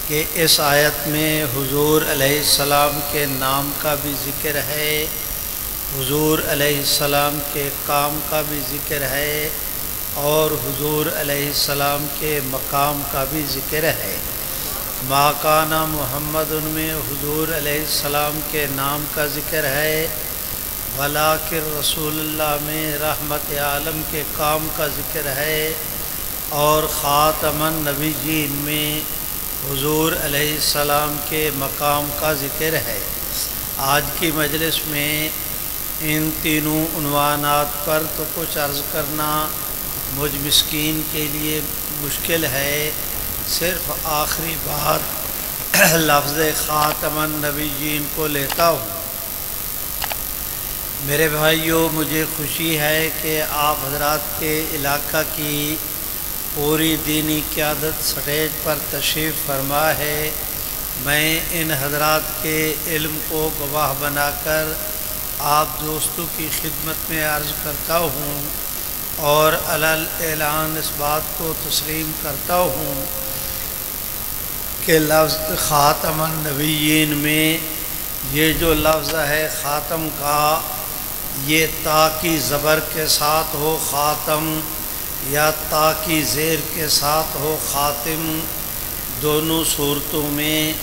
کہ اس آیت میں حضور علیہ السلام کے نام کا بھی ذکر ہے، حضور علیہ السلام کے کام کا بھی ذکر ہے، اور حضور علیہ السلام کے مقام کا بھی ذکر ہے۔ ما کان محمد میں حضور علیہ السلام کے نام کا ذکر ہے، ولیکن رسول اللہ میں رحمت عالم کے کام کا ذکر ہے، اور خاتم النبیین میں حضور علیہ السلام کے مقام کا ذکر ہے۔ آج کی مجلس میں ان تینوں عنوانات پر تو کچھ عرض کرنا مجھ مسکین کے لیے مشکل ہے، صرف آخری بات لفظ خاتم النبیین کو لیتا ہوں۔ میرے بھائیوں، مجھے خوشی ہے کہ آپ حضرات کے علاقہ کی پوری دینی قیادت سٹیج پر تشریف فرما ہے۔ میں ان حضرات کے علم کو گواہ بنا کر آپ دوستوں کی خدمت میں عرض کرتا ہوں اور علی اعلان اس بات کو تسلیم کرتا ہوں کہ لفظ خاتم النبیین میں یہ جو لفظ ہے خاتم کا، یہ تا کی زبر کے ساتھ ہو خاتم یا تا کی زیر کے ساتھ ہو خاتم، دونوں صورتوں میں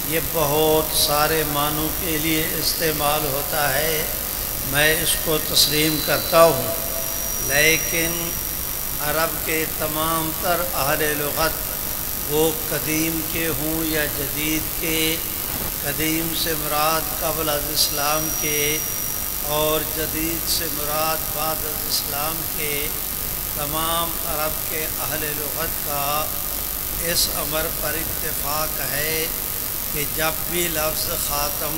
یہ بہت سارے معنوں کے لیے استعمال ہوتا ہے، میں اس کو تسلیم کرتا ہوں۔ لیکن عرب کے تمام تر اہل لغت، وہ قدیم کے ہوں یا جدید کے، قدیم سے مراد قبل از اسلام کے اور جدید سے مراد بعد از اسلام کے، تمام عرب کے اہل لغت کا اس امر پر اتفاق ہے کہ جب بھی لفظ خاتم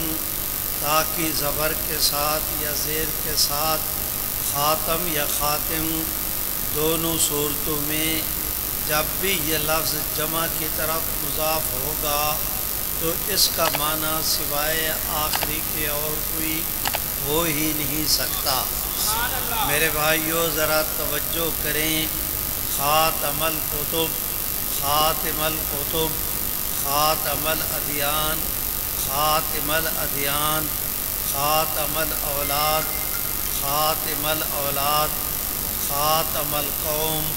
تا کی زبر کے ساتھ یا زیر کے ساتھ خاتم یا خاتم، دونوں صورتوں میں جب بھی یہ لفظ جمع کی طرف مضاف ہوگا تو اس کا معنی سوائے آخری کے اور کوئی ہو ہی نہیں سکتا۔ میرے بھائیوں، ذرا توجہ کریں۔ خاتم الکتب، خاتم الکتب، خاتم الادیان، خاتم الادیان، خاتم الاولاد، خاتم الاولاد، خاتم القوم،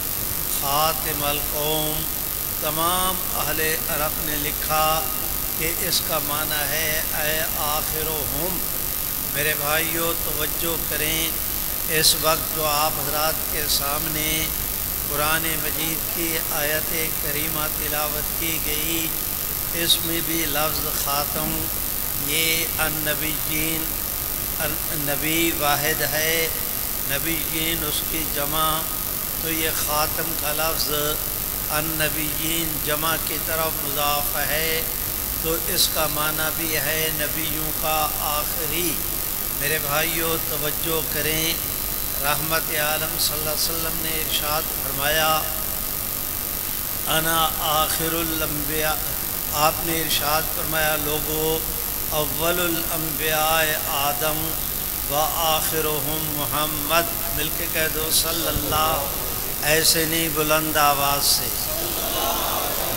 خاتم القوم، تمام اہل عرب نے لکھا کہ اس کا معنی ہے اے آخرہم۔ میرے بھائیوں توجہ کریں، اس وقت جو آپ حضرات کے سامنے قرآن مجید کی آیت کریمہ تلاوت کی گئی، اس میں بھی لفظ خاتم یہ النبیین، نبی واحد ہے، نبیین اس کی جمع، تو یہ خاتم کا لفظ النبیین جمع کی طرف مضاف ہے، تو اس کا معنی بھی ہے نبیوں کا آخری۔ میرے بھائیوں توجہ کریں، رحمت عالم صلی اللہ علیہ وسلم نے ارشاد فرمایا انا آخر الانبیاء، آپ نے ارشاد فرمایا لوگو اول الانبیاء آدم و آخرہم محمد، مل کے کہہ دو صلی اللہ، ایسے نہیں بلند آواز سے،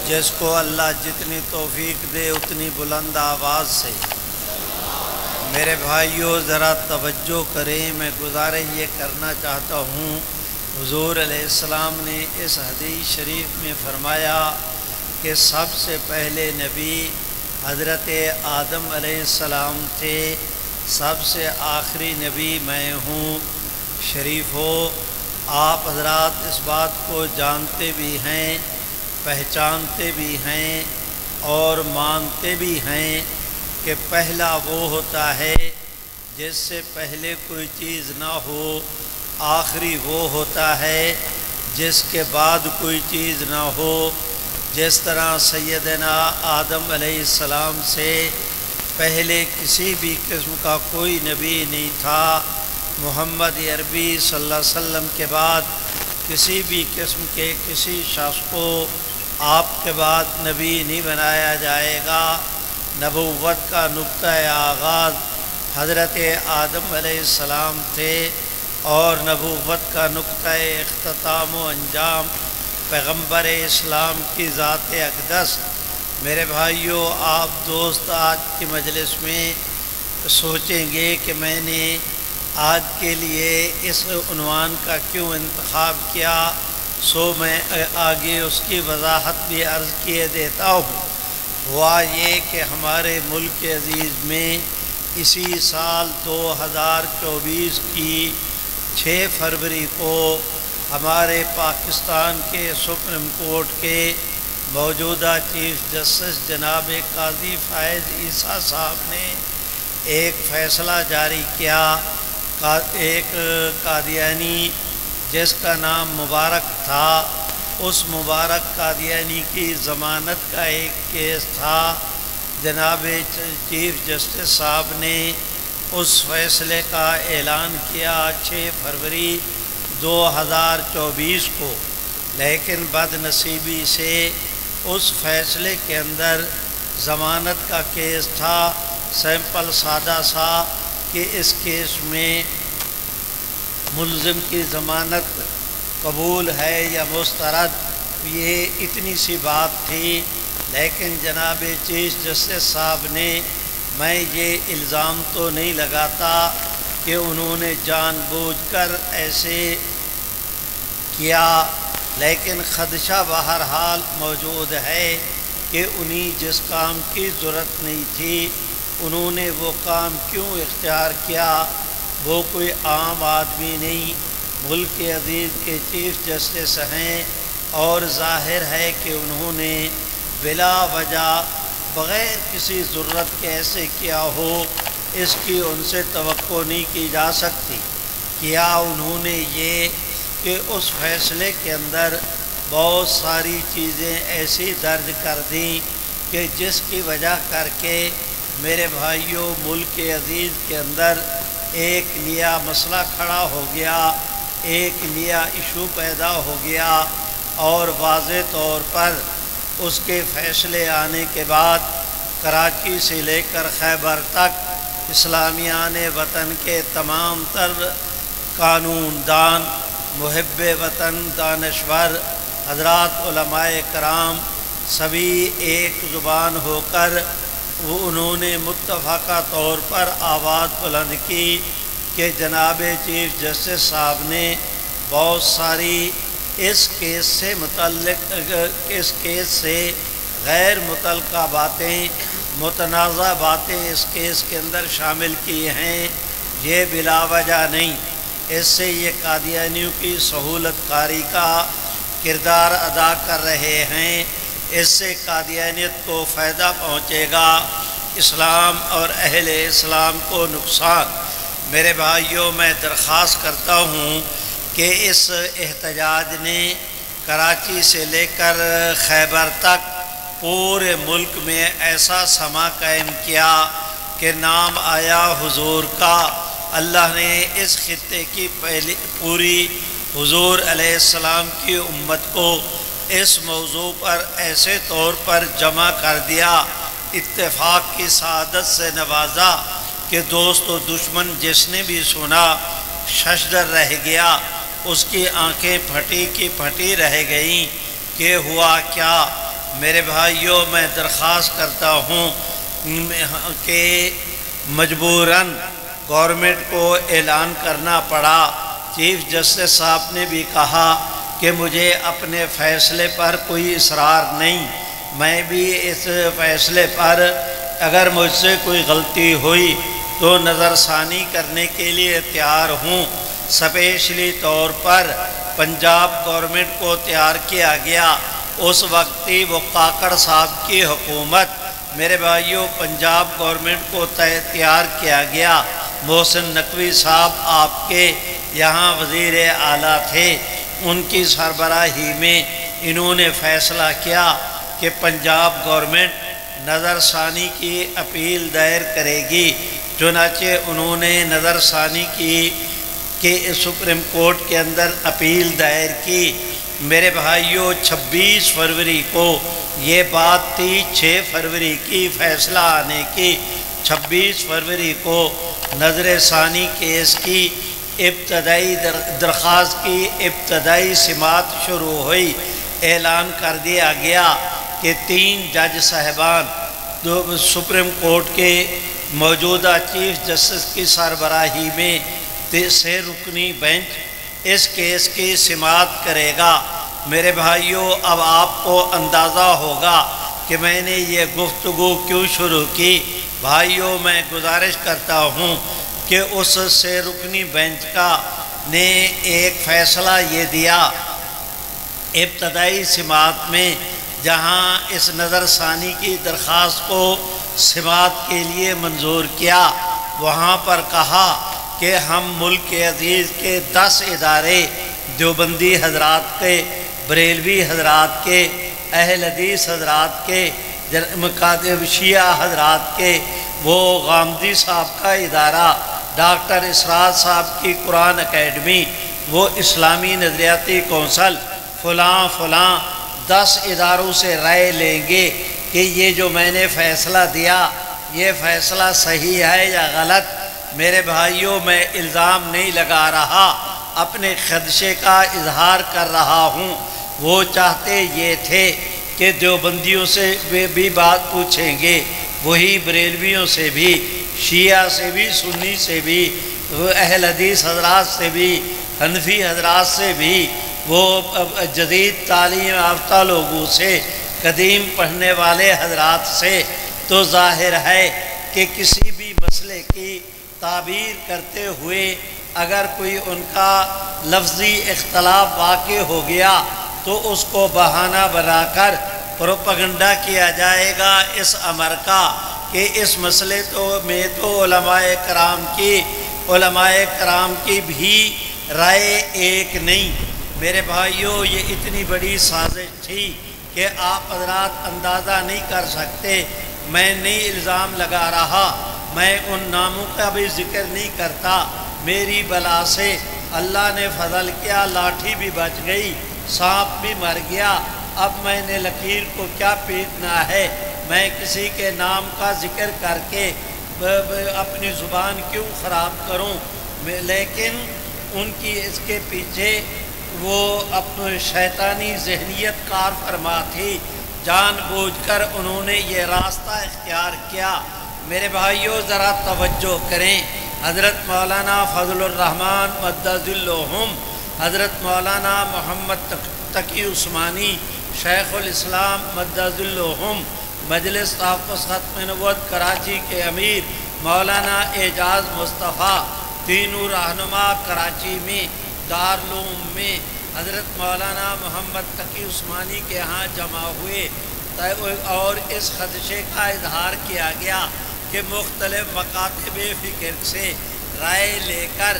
جس کو اللہ جتنی توفیق دے اتنی بلند آواز سے۔ میرے بھائیوں ذرا توجہ کریں، میں گزارش یہ کرنا چاہتا ہوں، حضور علیہ السلام نے اس حدیث شریف میں فرمایا کہ سب سے پہلے نبی حضرت آدم علیہ السلام تھے، سب سے آخری نبی میں ہوں۔ شریف ہو، آپ حضرات اس بات کو جانتے بھی ہیں، پہچانتے بھی ہیں اور مانتے بھی ہیں کہ پہلا وہ ہوتا ہے جس سے پہلے کوئی چیز نہ ہو، آخری وہ ہوتا ہے جس کے بعد کوئی چیز نہ ہو۔ جس طرح سیدنا آدم علیہ السلام سے پہلے کسی بھی قسم کا کوئی نبی نہیں تھا، محمد عربی صلی اللہ علیہ وسلم کے بعد کسی بھی قسم کے کسی شخص کو آپ کے بعد نبی نہیں بنایا جائے گا۔ نبوت کا نقطہ آغاز حضرت آدم علیہ السلام تھے اور نبوت کا نقطہ اختتام و انجام پیغمبر اسلام کی ذات اقدس میرے بھائیوں، آپ دوست آج کی مجلس میں سوچیں گے کہ میں نے آج کے لیے اس عنوان کا کیوں انتخاب کیا، سو میں آگے اس کی وضاحت بھی عرض کیے دیتا ہوں۔ ہوا یہ کہ ہمارے ملک عزیز میں اسی سال 2024 کی 6 فروری کو ہمارے پاکستان کے سپریم کورٹ کے موجودہ چیف جسٹس جناب قاضی فائز عیسیٰ صاحب نے ایک فیصلہ جاری کیا۔ ایک قادیانی جس کا نام مبارک تھا، اس مبارک قادیانی کی ضمانت کا ایک کیس تھا۔ جناب چیف جسٹس صاحب نے اس فیصلے کا اعلان کیا 6 فروری 2024 کو، لیکن بد نصیبی سے اس فیصلے کے اندر ضمانت کا کیس تھا۔ سیمپل سادہ سا کہ اس کیس میں ملزم کی ضمانت قبول ہے یا مسترد، یہ اتنی سی بات تھی۔ لیکن جناب چیف جسٹس صاحب نے، میں یہ الزام تو نہیں لگاتا کہ انہوں نے جان بوجھ کر ایسے کیا، لیکن خدشہ بہرحال موجود ہے کہ انہیں جس کام کی ضرورت نہیں تھی انہوں نے وہ کام کیوں اختیار کیا۔ وہ کوئی عام آدمی نہیں، ملک عزیز کے چیف جسٹس ہیں، اور ظاہر ہے کہ انہوں نے بلا وجہ بغیر کسی ضرورت کے ایسے کیا ہو، اس کی ان سے توقع نہیں کی جا سکتی۔ کیا انہوں نے یہ کہ اس فیصلے کے اندر بہت ساری چیزیں ایسی درج کر دیں کہ جس کی وجہ کر کے میرے بھائیوں ملک عزیز کے اندر ایک نیا مسئلہ کھڑا ہو گیا، ایک نیا ایشو پیدا ہو گیا، اور واضح طور پر اس کے فیصلے آنے کے بعد کراچی سے لے کر خیبر تک اسلامیان وطن کے تمام تر قانون دان، محب وطن، دانشور حضرات، علماء کرام، سبھی ایک زبان ہو کر انہوں نے متفقہ طور پر آواز بلند کی کہ جناب چیف جسٹس صاحب نے بہت ساری اس کیس سے متعلق، اس کیس سے غیر متعلقہ باتیں، متنازع باتیں اس کیس کے اندر شامل کی ہیں۔ یہ بلا وجہ نہیں، اس سے یہ قادیانیوں کی سہولت کاری کا کردار ادا کر رہے ہیں۔ اس سے قادیانیت کو فائدہ پہنچے گا، اسلام اور اہل اسلام کو نقصان۔ میرے بھائیوں، میں درخواست کرتا ہوں کہ اس احتجاج نے کراچی سے لے کر خیبر تک پورے ملک میں ایسا سما قائم کیا کہ نام آیا حضور کا۔ اللہ نے اس خطے کی پوری حضور علیہ السلام کی امت کو اس موضوع پر ایسے طور پر جمع کر دیا، اتفاق کی سعادت سے نوازا کہ دوست و دشمن جس نے بھی سنا ششدر رہ گیا، اس کی آنکھیں پھٹی کی پھٹی رہ گئیں کہ ہوا کیا۔ میرے بھائیوں، میں درخواست کرتا ہوں کہ مجبوراً گورنمنٹ کو اعلان کرنا پڑا۔ چیف جسٹس صاحب نے بھی کہا کہ مجھے اپنے فیصلے پر کوئی اصرار نہیں، میں بھی اس فیصلے پر اگر مجھ سے کوئی غلطی ہوئی تو نظر ثانی کرنے کے لیے تیار ہوں۔ اسپیشلی طور پر پنجاب گورنمنٹ کو تیار کیا گیا، اس وقت ہی وہ کاکڑ صاحب کی حکومت، میرے بھائیوں پنجاب گورنمنٹ کو تیار کیا گیا۔ محسن نقوی صاحب آپ کے یہاں وزیر اعلیٰ تھے، ان کی سربراہی میں انہوں نے فیصلہ کیا کہ پنجاب گورنمنٹ نظر ثانی کی اپیل دائر کرے گی۔ چنانچہ انہوں نے نظر ثانی کی کہ سپریم کورٹ کے اندر اپیل دائر کی۔ میرے بھائیوں 26 فروری کو یہ بات تھی، 6 فروری کی فیصلہ آنے کی۔ 26 فروری کو نظر ثانی کیس کی ابتدائی درخواست کی ابتدائی سماعت شروع ہوئی، اعلان کر دیا گیا کہ 3 جج صاحبان سپریم کورٹ کے موجودہ چیف جسٹس کی سربراہی میں 3 رکنی بینچ اس کیس کی سماعت کرے گا۔ میرے بھائیوں، اب آپ کو اندازہ ہوگا کہ میں نے یہ گفتگو کیوں شروع کی۔ بھائیوں، میں گزارش کرتا ہوں کہ اس 3 رکنی بینچ نے ایک فیصلہ یہ دیا ابتدائی سماعت میں، جہاں اس نظر ثانی کی درخواست کو سماعت کے لیے منظور کیا، وہاں پر کہا کہ ہم ملک عزیز کے 10 ادارے، دیوبندی حضرات کے، بریلوی حضرات کے، اہل حدیث حضرات کے، مکاتب شیعہ حضرات کے، وہ غامدی صاحب کا ادارہ، ڈاکٹر اسرار صاحب کی قرآن اکیڈمی، وہ اسلامی نظریاتی کونسل، فلاں 10 اداروں سے رائے لیں گے کہ یہ جو میں نے فیصلہ دیا یہ فیصلہ صحیح ہے یا غلط۔ میرے بھائیوں، میں الزام نہیں لگا رہا، اپنے خدشے کا اظہار کر رہا ہوں۔ وہ چاہتے یہ تھے کہ دیوبندیوں سے بھی بات پوچھیں گے، وہی بریلویوں سے بھی، شیعہ سے بھی، سنی سے بھی، اہل حدیث حضرات سے بھی، حنفی حضرات سے بھی، وہ جدید تعلیم یافتہ لوگوں سے، قدیم پڑھنے والے حضرات سے۔ تو ظاہر ہے کہ کسی بھی مسئلے کی تعبیر کرتے ہوئے اگر کوئی ان کا لفظی اختلاف واقع ہو گیا تو اس کو بہانہ بنا کر پروپیگنڈا کیا جائے گا اس امر کا کہ اس مسئلے میں تو علماء کرام کی بھی رائے ایک نہیں۔ میرے بھائیوں، یہ اتنی بڑی سازش تھی کہ آپ حضرات اندازہ نہیں کر سکتے۔ میں نہیں الزام لگا رہا، میں ان ناموں کا بھی ذکر نہیں کرتا۔ میری بلا سے اللہ نے فضل کیا، لاٹھی بھی بچ گئی، سانپ بھی مر گیا۔ اب میں نے لکیر کو کیا پیٹنا ہے؟ میں کسی کے نام کا ذکر کر کے اپنی زبان کیوں خراب کروں؟ لیکن ان کی اس کے پیچھے وہ اپنی شیطانی ذہنیت کار فرما تھی، جان بوجھ کر انہوں نے یہ راستہ اختیار کیا۔ میرے بھائیوں، ذرا توجہ کریں۔ حضرت مولانا فضل الرحمن مدظلہم، حضرت مولانا محمد تقی عثمانی شیخ الاسلام مدظلہم، مجلس تحفظ ختم نبوت کراچی کے امیر مولانا اعجاز مصطفیٰ، تینوں رہنما کراچی میں دارالعلوم میں حضرت مولانا محمد تقی عثمانی کے ہاں جمع ہوئے، اور اس خدشے کا اظہار کیا گیا کہ مختلف مکاتب فکر سے رائے لے کر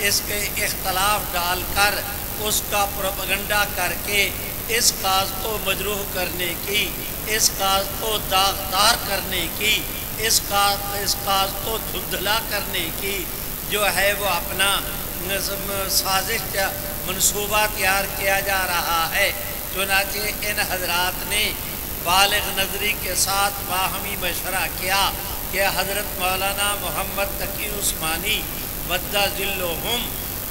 اس کے اختلاف ڈال کر اس کا پروپیگنڈا کر کے اس کاز کو مجروح کرنے کی، اس کاز کو داغدار کرنے کی، اس کاز کو دھندلا کرنے کی جو ہے وہ اپنا سازش منصوبہ تیار کیا جا رہا ہے۔ چنانچہ ان حضرات نے بالغ نظری کے ساتھ باہمی مشورہ کیا کہ حضرت مولانا محمد تقی عثمانی مدظلہم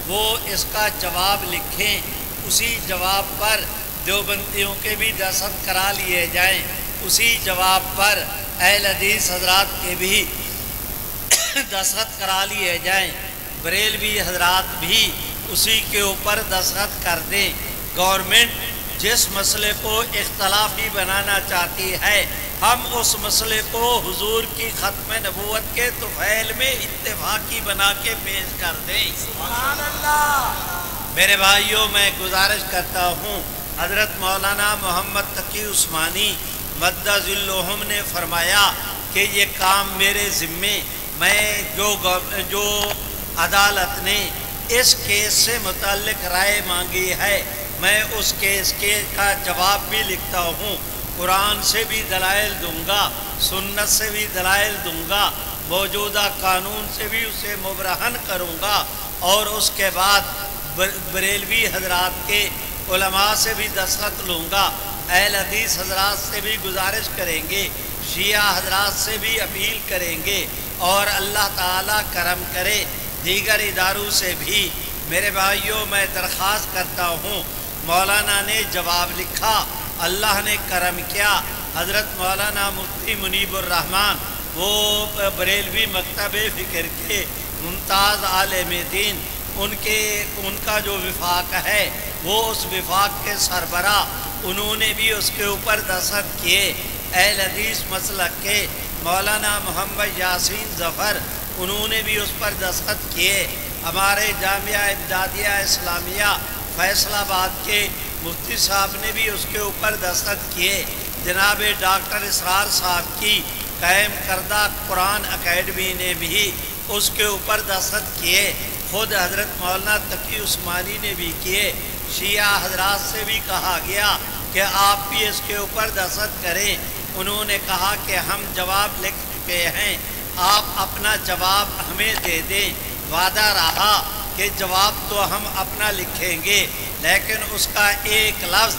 وہ اس کا جواب لکھیں، اسی جواب پر دیوبندیوں کے بھی دستخط کرا لیے جائیں، اسی جواب پر اہل حدیث حضرات کے بھی دستخط کرا لیے جائیں، بریلوی حضرات بھی اسی کے اوپر دستخط کر دیں۔ گورنمنٹ جس مسئلے کو اختلافی بنانا چاہتی ہے، ہم اس مسئلے کو حضور کی ختم نبوت کے طفیل میں اتفاقی بنا کے پیش کر دیں۔ سبحان اللہ۔ میرے بھائیوں، میں گزارش کرتا ہوں، حضرت مولانا محمد تقی عثمانی مدظلہم نے فرمایا کہ یہ کام میرے ذمے، میں جو عدالت نے اس کیس سے متعلق رائے مانگی ہے، میں اس کیس کا جواب بھی لکھتا ہوں، قرآن سے بھی دلائل دوں گا، سنت سے بھی دلائل دوں گا، موجودہ قانون سے بھی اسے مبرہن کروں گا، اور اس کے بعد بریلوی حضرات کے علماء سے بھی دستخط لوں گا، اہل حدیث حضرات سے بھی گزارش کریں گے، شیعہ حضرات سے بھی اپیل کریں گے، اور اللہ تعالیٰ کرم کرے دیگر اداروں سے بھی۔ میرے بھائیوں، میں درخواست کرتا ہوں، مولانا نے جواب لکھا، اللہ نے کرم کیا، حضرت مولانا مفتی منیب الرحمن وہ بریلوی مکتب فکر کے ممتاز عالم دین، ان کا جو وفاق ہے وہ اس وفاق کے سربراہ، انہوں نے بھی اس کے اوپر دستخط کیے۔ اہل حدیث مسلک کے مولانا محمد یاسین ظفر، انہوں نے بھی اس پر دستخط کیے۔ ہمارے جامعہ امدادیہ اسلامیہ فیصل آباد کے مفتی صاحب نے بھی اس کے اوپر دستخط کیے۔ جناب ڈاکٹر اسرار صاحب کی قائم کردہ قرآن اکیڈمی نے بھی اس کے اوپر دستخط کیے۔ خود حضرت مولانا تقی عثمانی نے بھی کیے۔ شیعہ حضرات سے بھی کہا گیا کہ آپ بھی اس کے اوپر دستخط کریں۔ انہوں نے کہا کہ ہم جواب لکھ چکے ہیں، آپ اپنا جواب ہمیں دے دیں۔ وعدہ رہا کہ جواب تو ہم اپنا لکھیں گے، لیکن اس کا ایک لفظ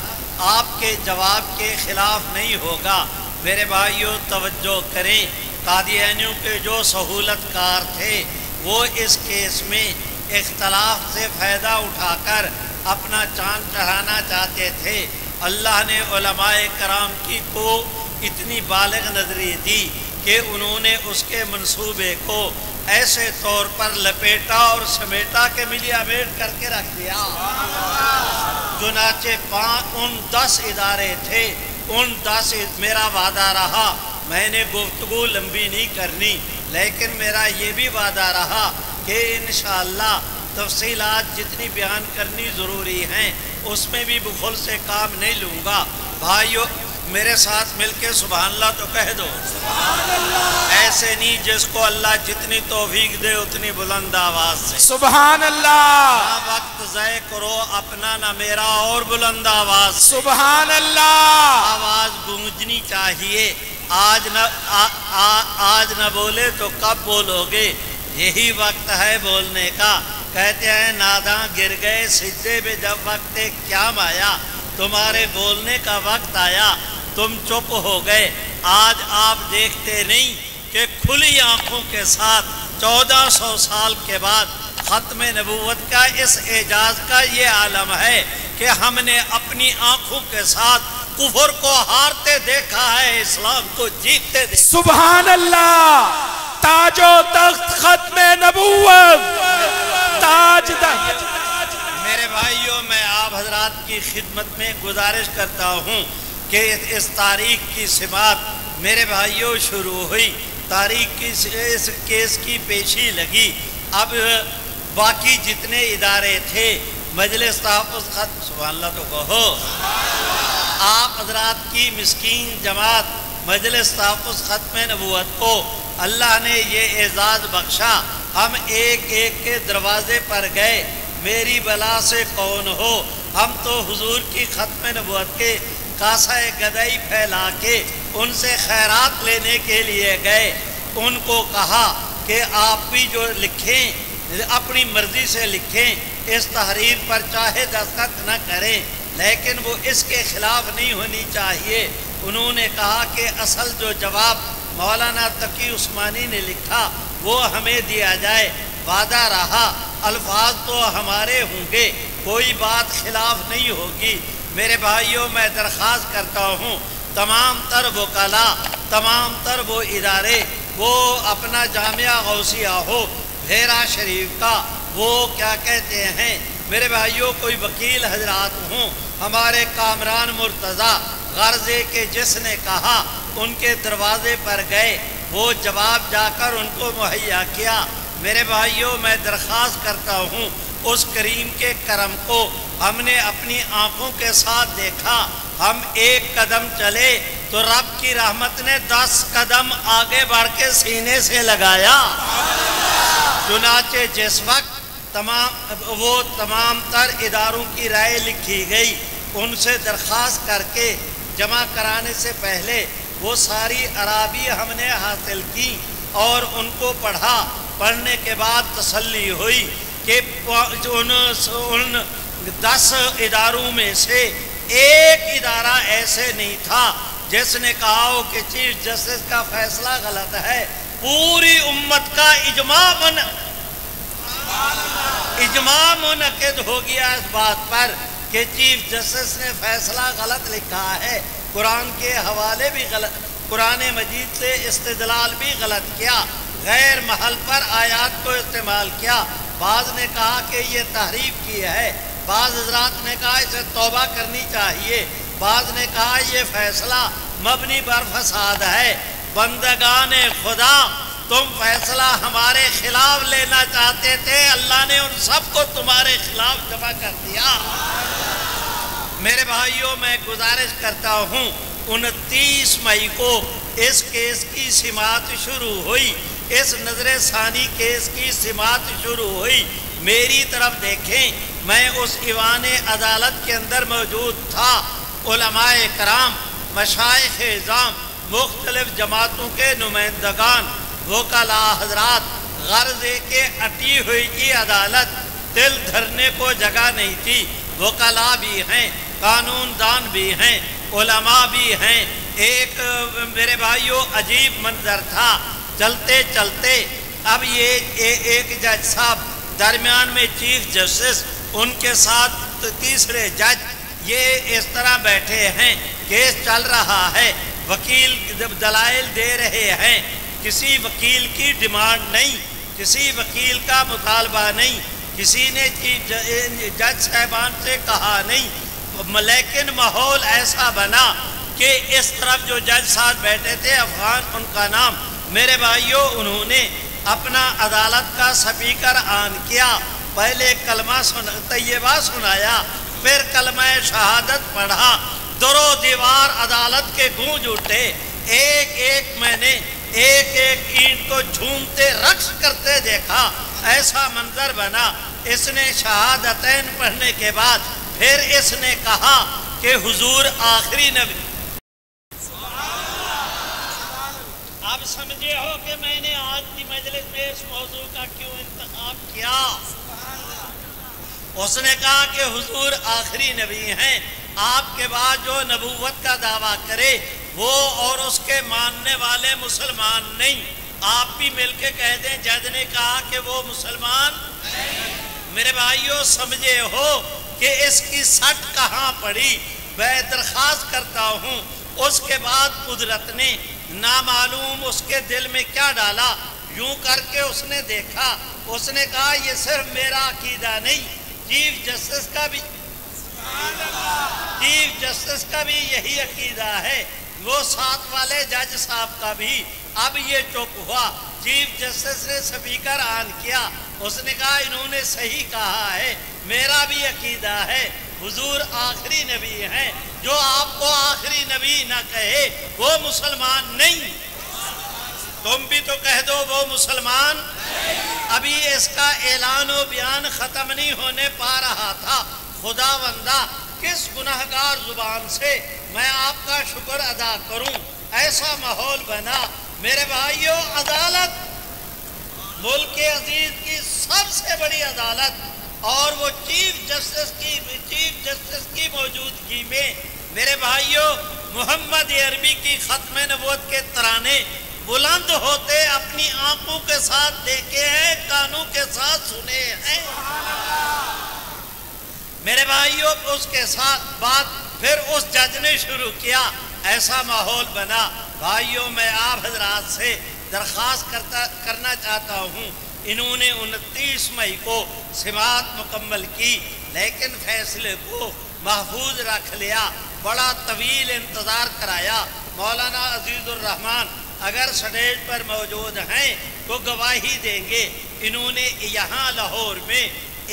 آپ کے جواب کے خلاف نہیں ہوگا۔ میرے بھائیوں توجہ کریں، قادیانیوں کے جو سہولت کار تھے وہ اس کیس میں اختلاف سے فائدہ اٹھا کر اپنا چاند چڑھانا چاہتے تھے۔ اللہ نے علماء کرام کی کو اتنی بالغ نظری دی کہ انہوں نے اس کے منصوبے کو ایسے طور پر لپیٹا اور سمیٹا کہ ملیا میٹ کر کے رکھ دیا۔ چنانچہ ان 10 ادارے تھے، ان 10 میرا وعدہ رہا، میں نے گفتگو لمبی نہیں کرنی، لیکن میرا یہ بھی وعدہ رہا کہ انشاءاللہ تفصیلات جتنی بیان کرنی ضروری ہیں اس میں بھی بخل سے کام نہیں لوں گا۔ بھائیو میرے ساتھ مل کے سبحان اللہ تو کہہ دو۔ سبحان اللہ۔ ایسے نہیں، جس کو اللہ جتنی توفیق دے اتنی بلند آواز سے سبحان اللہ۔ نہ وقت ضائع کرو اپنا نہ میرا، اور بلند آواز سے سبحان اللہ۔ آواز گونجنی چاہیے۔ آج نہ بولے تو کب بولو گے؟ یہی وقت ہے بولنے کا۔ کہتے ہیں ناداں گر گئے سجدے میں جب وقت قیام آیا، تمہارے بولنے کا وقت آیا، تم چپ ہو گئے۔ آج آپ دیکھتے نہیں کہ کھلی آنکھوں کے ساتھ 1400 سال کے بعد ختم نبوت کا اس اعجاز کا یہ عالم ہے کہ ہم نے اپنی آنکھوں کے ساتھ کفر کو ہارتے دیکھا ہے، اسلام کو جیتتے دیکھا۔ سبحان اللہ۔ تاج و تخت ختم نبوت، تاج میرے بھائیوں میں آپ حضرات کی خدمت میں گزارش کرتا ہوں کہ اس تاریخ کی سماعت میرے بھائیوں شروع ہوئی، تاریخ کی اس کیس کی پیشی لگی۔ اب باقی جتنے ادارے تھے مجلس تحفظ ختم، سبحان اللہ تو کہو، آپ حضرات کی مسکین جماعت مجلس تحفظ ختم نبوت کو اللہ نے یہ اعزاز بخشا۔ ہم ایک ایک کے دروازے پر گئے، میری بلا سے کون ہو، ہم تو حضور کی ختم نبوت کے کاسہ گدائی پھیلا کے ان سے خیرات لینے کے لیے گئے۔ ان کو کہا کہ آپ بھی جو لکھیں اپنی مرضی سے لکھیں، اس تحریر پر چاہے دستخط نہ کریں، لیکن وہ اس کے خلاف نہیں ہونی چاہیے۔ انہوں نے کہا کہ اصل جو جواب مولانا تقی عثمانی نے لکھا وہ ہمیں دیا جائے۔ وعدہ رہا، الفاظ تو ہمارے ہوں گے، کوئی بات خلاف نہیں ہوگی۔ میرے بھائیوں میں درخواست کرتا ہوں تمام تر وکلاء، تمام تر وہ ادارے، وہ اپنا جامعہ غوثیہ ہو، بھیرا شریف کا، وہ کیا کہتے ہیں میرے بھائیوں، کوئی وکیل حضرات ہوں، ہمارے کامران مرتضیٰ غرضے کے جس نے کہا، ان کے دروازے پر گئے، وہ جواب جا کر ان کو مہیا کیا۔ میرے بھائیوں میں درخواست کرتا ہوں اس کریم کے کرم کو ہم نے اپنی آنکھوں کے ساتھ دیکھا۔ ہم ایک قدم چلے تو رب کی رحمت نے 10 قدم آگے بڑھ کے سینے سے لگایا۔ چنانچہ جس وقت تمام تر اداروں کی رائے لکھی گئی، ان سے درخواست کر کے جمع کرانے سے پہلے وہ ساری عرابی ہم نے حاصل کی اور ان کو پڑھا۔ پڑھنے کے بعد تسلی ہوئی کہ ان 10 اداروں میں سے ایک ادارہ ایسے نہیں تھا جس نے کہا ہو کہ چیف جسٹس کا فیصلہ غلط ہے۔ پوری امت کا اجماع منعقد ہو گیا اس بات پر کہ چیف جسٹس نے فیصلہ غلط لکھا ہے، قرآن کے حوالے بھی غلط، قرآن مجید سے استدلال بھی غلط کیا، غیر محل پر آیات کو استعمال کیا، بعض نے کہا کہ یہ تحریف کی ہے، بعض حضرات نے کہا اسے توبہ کرنی چاہیے، بعض نے کہا یہ فیصلہ مبنی بر فساد ہے۔ بندگان خدا، تم فیصلہ ہمارے خلاف لینا چاہتے تھے، اللہ نے ان سب کو تمہارے خلاف جمع کر دیا۔ میرے بھائیوں، میں گزارش کرتا ہوں 29 مئی کو اس کیس کی سماعت شروع ہوئی، اس نظر ثانی کیس کی سماعت شروع ہوئی۔ میری طرف دیکھیں، میں اس ایوان عدالت کے اندر موجود تھا، علماء کرام، مشائخ اعظام، مختلف جماعتوں کے نمائندگان، وکلاء حضرات، غرض ہے کہ اٹی ہوئی کی عدالت، دل دھرنے کو جگہ نہیں تھی، وکلاء بھی ہیں، قانون دان بھی ہیں، علماء بھی ہیں۔ ایک میرے بھائیوں عجیب منظر تھا، چلتے چلتے اب یہ ایک جج صاحب، درمیان میں چیف جسٹس، ان کے ساتھ تیسرے جج، یہ اس طرح بیٹھے ہیں، کیس چل رہا ہے، وکیل دلائل دے رہے ہیں، کسی وکیل کی ڈیمانڈ نہیں، کسی وکیل کا مطالبہ نہیں، کسی نے جج صاحبان سے کہا نہیں، لیکن ماحول ایسا بنا کہ اس طرف جو جج صاحب بیٹھے تھے، افغان ان کا نام، میرے بھائیوں انہوں نے اپنا عدالت کا سپیکر آن کیا، پہلے کلمہ طیبہ سنایا، پھر کلمہ شہادت پڑھا، در و دیوار عدالت کے گونج اٹھے، ایک ایک میں نے ایک ایک اینٹ کو جھومتے رقص کرتے دیکھا، ایسا منظر بنا۔ اس نے شہادتین پڑھنے کے بعد پھر اس نے کہا کہ حضور آخری نبی۔ اب سمجھے ہو کہ میں نے آج کی مجلس میں اس موضوع کا کیوں انتخاب کیا۔ اس نے کہا کہ حضور آخری نبی ہیں، آپ کے بعد جو نبوت کا دعویٰ کرے وہ اور اس کے ماننے والے مسلمان نہیں۔ آپ بھی مل کے کہہ دیں، جج نے کہا کہ وہ مسلمان نہیں۔ میرے بھائیوں، سمجھے ہو کہ اس کی سٹ کہاں پڑی؟ میں درخواست کرتا ہوں، اس کے بعد قدرت نے نامعلوم اس کے دل میں کیا ڈالا، یوں کر کے اس نے دیکھا، اس نے کہا یہ صرف میرا عقیدہ نہیں، چیف جسٹس کا بھی یہی عقیدہ ہے، وہ ساتھ والے جج صاحب کا بھی۔ اب یہ چپ ہوا، چیف جسٹس نے سپیکر آن کیا، اس نے کہا انہوں نے صحیح کہا ہے، میرا بھی عقیدہ ہے، حضور آخری نبی ہیں، جو آپ کو آخری نبی نہ کہے وہ مسلمان نہیں۔ تم بھی تو کہہ دو وہ مسلمان نہیں۔ ابھی اس کا اعلان و بیان ختم نہیں ہونے پا رہا تھا، خدا بندہ کس گناہگار زبان سے میں آپ کا شکر ادا کروں، ایسا ماحول بنا۔ میرے بھائیوں، عدالت ملک عزیز کی سب سے بڑی عدالت، اور وہ چیف جسٹس کی موجودگی میں، میرے بھائیوں، محمد عربی کی ختم نبوت کے ترانے بلند ہوتے اپنی آنکھوں کے ساتھ دیکھے ہیں، کانوں کے ساتھ سنے ہیں۔ میرے بھائیوں، اس کے ساتھ بات پھر اس جج نے شروع کیا، ایسا ماحول بنا۔ بھائیوں، میں آپ حضرات سے درخواست کرنا چاہتا ہوں، انہوں نے 29 مئی کو سماعت مکمل کی، لیکن فیصلے کو محفوظ رکھ لیا، بڑا طویل انتظار کرایا۔ مولانا عزیز الرحمان اگر سٹیج پر موجود ہیں تو گواہی دیں گے، انہوں نے یہاں لاہور میں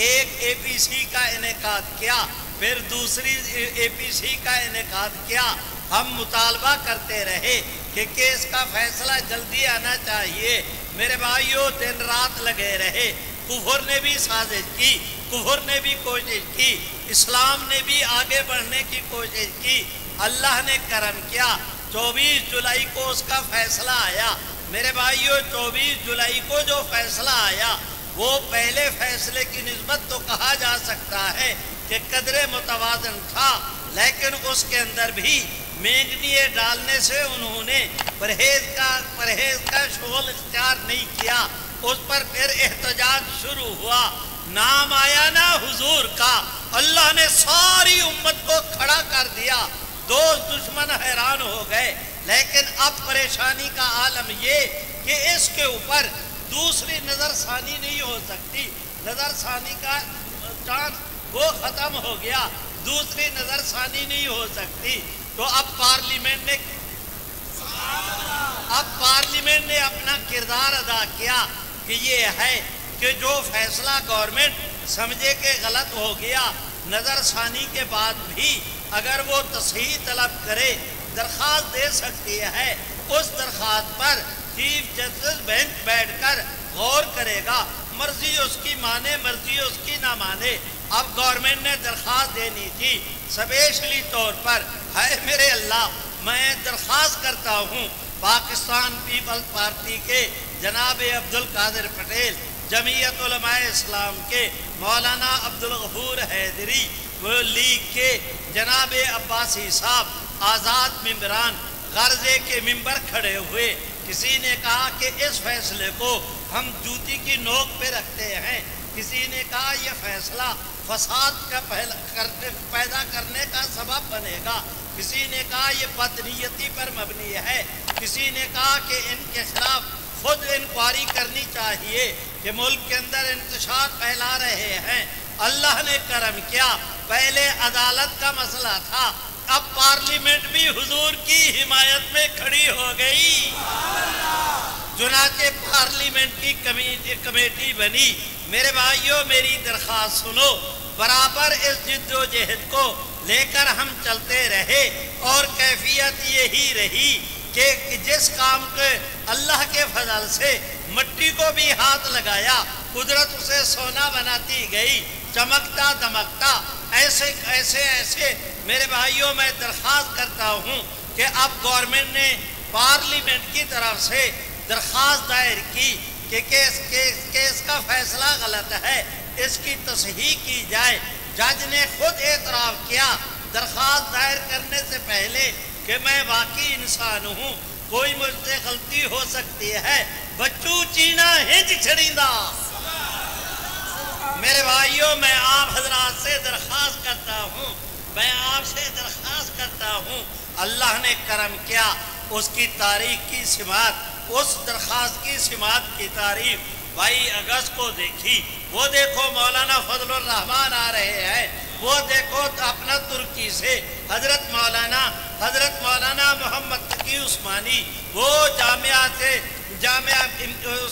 ایک اے پی سی کا انعقاد کیا، پھر دوسری اے پی سی کا انعقاد کیا۔ ہم مطالبہ کرتے رہے کہ کیس کا فیصلہ جلدی آنا چاہیے۔ میرے بھائیوں، دن رات لگے رہے، کفر نے بھی سازش کی، کفر نے بھی کوشش کی، اسلام نے بھی آگے بڑھنے کی کوشش کی۔ اللہ نے کرم کیا، 24 جولائی کو اس کا فیصلہ آیا۔ میرے بھائیوں، 24 جولائی کو جو فیصلہ آیا وہ پہلے فیصلے کی نسبت تو کہا جا سکتا ہے کہ قدر متوازن تھا، لیکن اس کے اندر بھی مینگنیے ڈالنے سے انہوں نے پرہیز کا شغل اختیار نہیں کیا۔ اس پر پھر احتجاج شروع ہوا۔ نام آیا نا حضور کا، اللہ نے ساری امت کو کھڑا کر دیا، دوست دشمن حیران ہو گئے۔ لیکن اب پریشانی کا عالم یہ کہ اس کے اوپر دوسری نظر ثانی نہیں ہو سکتی، نظر ثانی کا چانس وہ ختم ہو گیا، دوسری نظر ثانی نہیں ہو سکتی۔ تو اب پارلیمنٹ نے اپنا کردار ادا کیا کہ یہ ہے کہ جو فیصلہ گورنمنٹ سمجھے کہ غلط ہو گیا، نظر ثانی کے بعد بھی اگر وہ تصحیح طلب کرے، درخواست دے سکتی ہے، اس درخواست پر چیف جسٹس بینچ بیٹھ کر غور کرے گا، مرضی اس کی مانے مرضی اس کی نہ مانے۔ اب گورنمنٹ نے درخواست دینی تھی سپیشلی طور پر، ہے میرے اللہ میں درخواست کرتا ہوں پاکستان پیپلز پارٹی کے جناب عبدالقادر پٹیل، جمعیت علماء اسلام کے مولانا عبدالغفور حیدری، وہ لیگ کے جناب عباسی صاحب، آزاد ممبران غرضے کے ممبر کھڑے ہوئے۔ کسی نے کہا کہ اس فیصلے کو ہم جوتی کی نوک پہ رکھتے ہیں، کسی نے کہا یہ فیصلہ فساد کا پیدا کرنے کا سبب بنے گا، کسی نے کہا یہ بدنیتی پر مبنی ہے، کسی نے کہا کہ ان کے خلاف خود انکوائری کرنی چاہیے کہ ملک کے اندر انتشار پھیلا رہے ہیں۔ اللہ نے کرم کیا، پہلے عدالت کا مسئلہ تھا، اب پارلیمنٹ بھی حضور کی حمایت میں کھڑی ہو گئی، چنانچہ پارلیمنٹ کی کمیٹی بنی۔ میرے بھائیوں میری درخواست سنو، برابر اس جد و جہد کو لے کر ہم چلتے رہے اور کیفیت یہی رہی کہ جس کام کے اللہ کے فضل سے مٹی کو بھی ہاتھ لگایا، قدرت اسے سونا بناتی گئی، چمکتا دمکتا۔ ایسے میرے بھائیوں میں درخواست کرتا ہوں کہ اب گورنمنٹ نے پارلیمنٹ کی طرف سے درخواست دائر کی کہ کیس کا فیصلہ غلط ہے، اس کی تصحیح کی جائے۔ جج نے خود اعتراف کیا درخواست دائر کرنے سے پہلے کہ میں واقعی انسان ہوں، کوئی مجھ سے غلطی ہو سکتی ہے، بچو چینا ہنج چھڑیندہ۔ میرے بھائیوں میں آپ حضرات سے درخواست کرتا ہوں، اللہ نے کرم کیا، اس کی تاریخ کی سماعت، اس درخواست کی سماعت کی تاریخ 22 اگست کو دیکھی۔ وہ دیکھو مولانا فضل الرحمان آ رہے ہیں، وہ دیکھو اپنا ترکی سے حضرت مولانا محمد تقی عثمانی، وہ جامعہ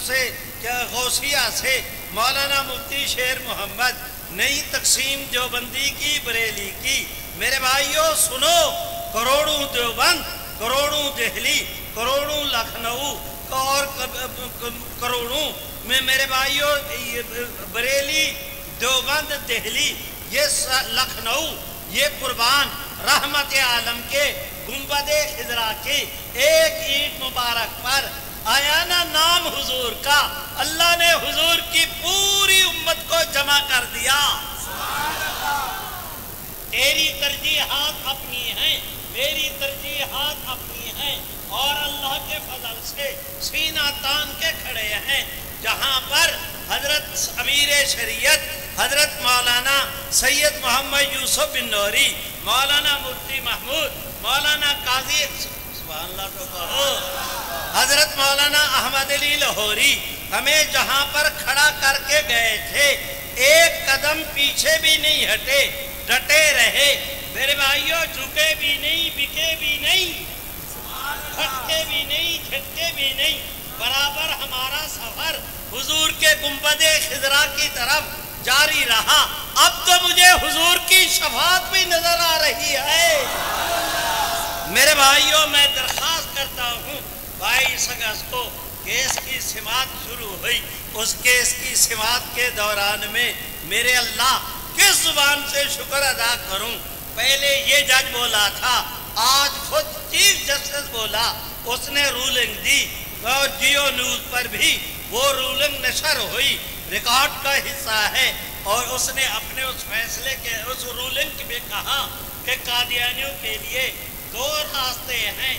سے غوثیہ سے مولانا مفتی شیر محمد، نئی تقسیم دیوبندی کی بریلی کی۔ میرے بھائیوں سنو، کروڑوں دیوبند، کروڑوں دہلی، کروڑوں لکھنؤ اور کروڑوں میں میرے بھائیوں بریلی، دیوبند، دہلی، یہ لکھنؤ، یہ قربان رحمت عالم کے گنبد خضرا کی ایک اینٹ مبارک پر آیا نا نام حضور کا، اللہ نے حضور کی پوری امت کو جمع کر دیا۔ تیری ترجیحات اپنی ہیں، میری ترجیحات اپنی ہیں، اور اللہ کے فضل سے سینہ تان کے کھڑے ہیں۔ جہاں پر حضرت امیر شریعت حضرت مولانا سید محمد یوسف بن نوری، مولانا مفتی محمود، مولانا قاضی سبحان اللہ تو کہو، حضرت مولانا احمد علی لاہوری ہمیں جہاں پر کھڑا کر کے گئے تھے، ایک قدم پیچھے بھی نہیں ہٹے، ڈٹے رہے۔ میرے بھائیوں جھکے بھی نہیں، بکے بھی نہیں، کھٹکے بھی نہیں، جھٹکے بھی نہیں، برابر ہمارا سفر حضور کے گنبد خضرا کی طرف جاری رہا۔ اب تو مجھے حضور کی شفاعت بھی نظر آ رہی ہے۔ میرے بھائیوں میں درخواست کرتا ہوں 22 اگست کو کیس کی سماعت شروع ہوئی، اس کیس کی سماعت کے دوران میں میرے اللہ کس زبان سے شکر ادا کروں۔ پہلے یہ جج بولا تھا، آج خود چیف جسٹس بولا، اس نے رولنگ دی اور جیو نیوز پر بھی وہ رولنگ نشر ہوئی، ریکارڈ کا حصہ ہے، اور اس نے اپنے اس فیصلے کے اس رولنگ میں کہا کہ قادیانیوں کے لیے 2 راستے ہیں،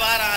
12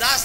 10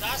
10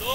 2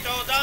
14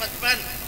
55,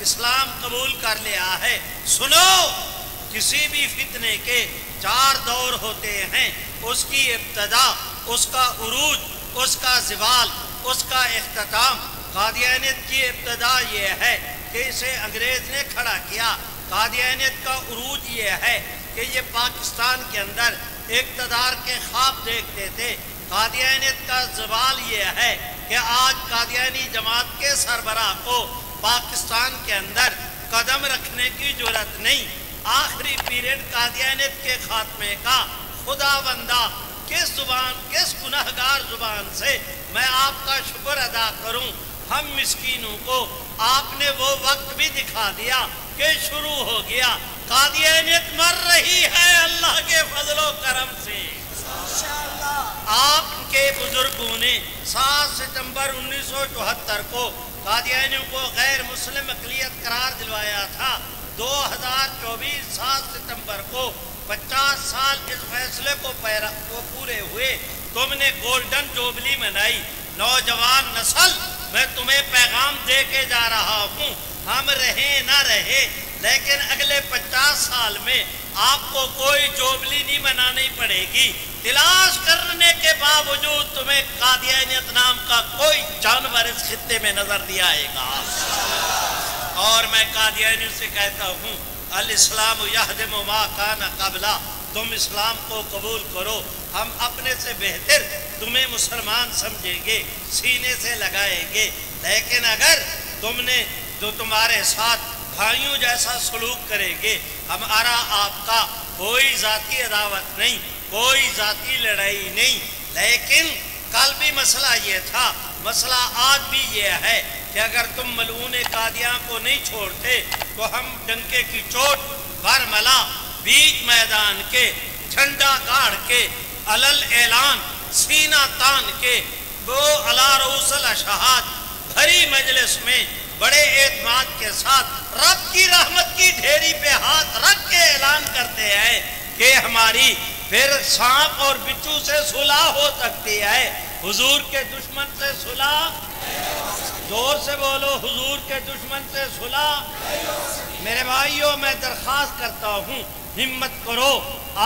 اسلام قبول کر لیا ہے۔ سنو، کسی بھی فتنے کے 4 دور ہوتے ہیں، اس کی ابتدا، اس کا عروج، اس کا زوال، اس کا اختتام۔ قادیانیت کی ابتدا یہ ہے کہ اسے انگریز نے کھڑا کیا۔ قادیانیت کا عروج یہ ہے کہ یہ پاکستان کے اندر اقتدار کے خواب دیکھتے تھے۔ قادیانیت کا زوال یہ ہے کہ آج قادیانی جماعت کے سربراہ کو پاکستان کے اندر قدم رکھنے کی جرات نہیں۔ آخری پیریڈ قادیانیت کے خاتمے کا خدا بندہ کس زبان، کس گناہگار زبان سے میں آپ کا شکر ادا کروں؟ ہم مسکینوں کو آپ نے وہ وقت بھی دکھا دیا کہ شروع ہو گیا۔ قادیانیت مر رہی ہے اللہ کے فضل و کرم سے۔ آپ کے بزرگوں نے 7 ستمبر 1974 کو قادیانیوں کو غیر مسلم اقلیت قرار دلوایا تھا۔ 2024 7 ستمبر کو 50 سال اس فیصلے کو پورے ہوئے۔ تم نے گولڈن جوبلی منائی۔ نوجوان نسل، میں تمہیں پیغام دے کے جا رہا ہوں، ہم رہیں نہ رہے لیکن اگلے 50 سال میں آپ کو کوئی جوبلی نہیں منانی پڑے گی۔ تلاش کرنے کے باوجود تمہیں قادیانیت نام کا کوئی جانور اس خطے میں نظر نہیں آئے گا۔ اور میں قادیانیوں سے کہتا ہوں، الاسلام یہدم ما کان قبلہ، تم اسلام کو قبول کرو، ہم اپنے سے بہتر تمہیں مسلمان سمجھیں گے، سینے سے لگائیں گے۔ لیکن اگر تم نے جو تمہارے ساتھ بھائیوں جیسا سلوک کریں گے، ہمارا آپ کا کوئی ذاتی عداوت نہیں، کوئی ذاتی لڑائی نہیں۔ لیکن کل بھی مسئلہ یہ تھا، مسئلہ آج بھی یہ ہے کہ اگر تم ملعون قادیاں کو نہیں چھوڑتے تو ہم ڈنکے کی چوٹ برملا بیچ میدان کے جھنڈا گاڑ کے علل اعلان سینہ تان کے وہ علی رؤوس الاشہاد بھری مجلس میں بڑے اعتماد کے ساتھ رب کی رحمت کی ڈھیری پہ ہاتھ رکھ کے اعلان کرتے ہیں کہ ہماری پھر سانپ اور بچھو سے صلح ہو سکتی ہے، حضور کے دشمن سے صلح، زور سے بولو، حضور کے دشمن سے صلح۔ میرے بھائیوں، میں درخواست کرتا ہوں، ہمت کرو،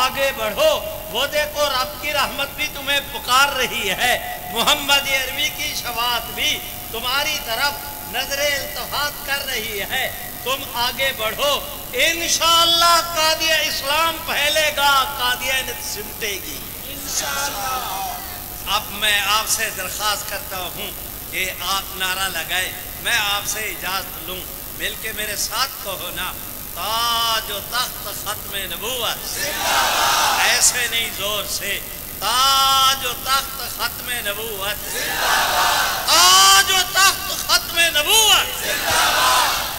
آگے بڑھو۔ وہ دیکھو رب کی رحمت بھی تمہیں پکار رہی ہے، محمد عربی کی شفاعت بھی تمہاری طرف نظر التفات کر رہی ہے، تم آگے بڑھو، انشاءاللہ قادیہ اسلام پھیلے گا، قادیانیت سمٹے گی انشاءاللہ۔ اب میں آپ سے درخواست کرتا ہوں کہ آپ نعرہ لگائے، میں آپ سے اجازت لوں، مل کے میرے ساتھ کہو نا، تاج و تخت ختم نبوت، ایسے نہیں زور سے، تاج و تخت ختم نبوت، تاج و تخت ختم نبوت۔